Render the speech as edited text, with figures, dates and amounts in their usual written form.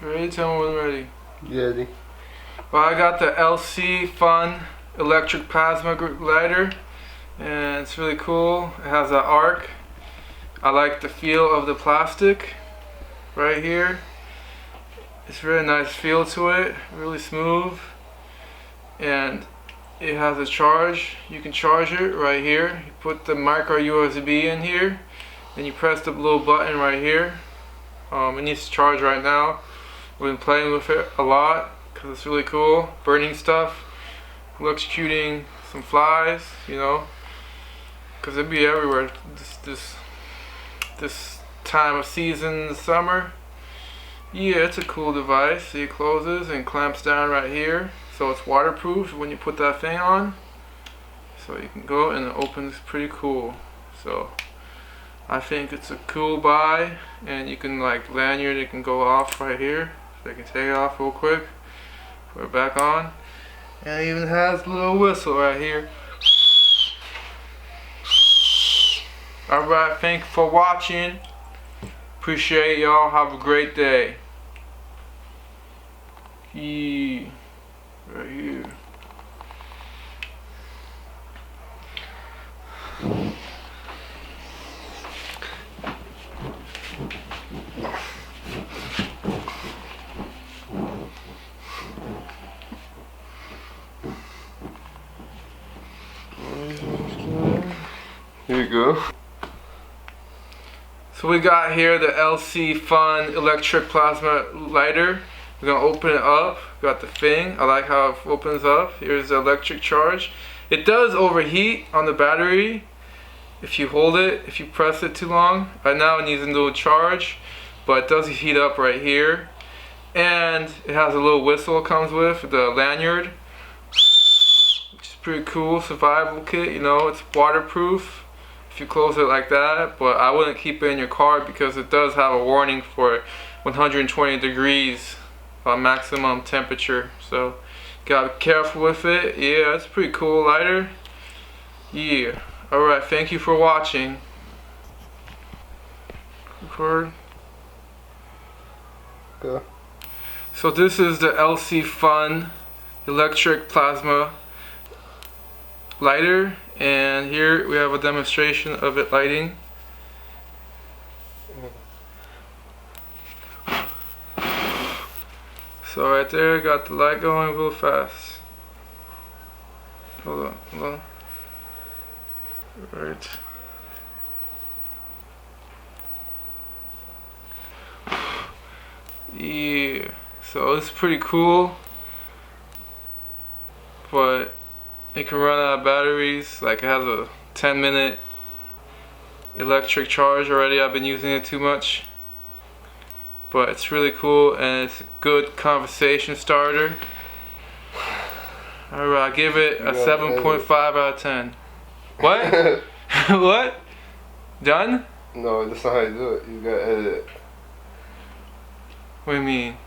Ready? Tell me when I'm ready. Ready. Well, I got the LcFun electric plasma lighter, and it's really cool. It has an arc. I like the feel of the plastic right here. It's really nice feel to it, really smooth, and it has a charge. You can charge it right here. You put the micro USB in here, and you press the little button right here. It needs to charge right now. We've been playing with it a lot because it's really cool. Burning stuff, electrocuting some flies, you know, because it'd be everywhere this time of season, the summer. Yeah, it's a cool device. See, it closes and clamps down right here, so it's waterproof when you put that thing on. So you can go and it opens pretty cool. So I think it's a cool buy, and you can like lanyard, it can go off right here. So you can take it off real quick, put it back on, and it even has a little whistle right here. Alright, thank you for watching. Appreciate y'all. Have a great day. Yeah, right here. Here you go. So we got here the LcFun electric plasma lighter. We're gonna open it up. Got the thing. I like how it opens up. Here's the electric charge. It does overheat on the battery if you hold it, if you press it too long. Right now it needs a little charge, but it does heat up right here. And it has a little whistle it comes with, the lanyard, which is pretty cool. Survival kit, you know, it's waterproof if you close it like that, but I wouldn't keep it in your car because it does have a warning for 120 degrees maximum temperature, so gotta be careful with it. Yeah, it's a pretty cool lighter. Yeah. Alright, thank you for watching. Record. Go. So this is the LcFun electric plasma lighter, and here we have a demonstration of it lighting. So right there, got the light going real fast. Hold on. Right. Yeah, so it's pretty cool, but it can run out of batteries. Like, it has a 10-minute electric charge already. I've been using it too much, but it's really cool and it's a good conversation starter. Alright, I give it a 7.5 out of 10. What? What? Done? No, that's not how you do it. You gotta edit it. What do you mean?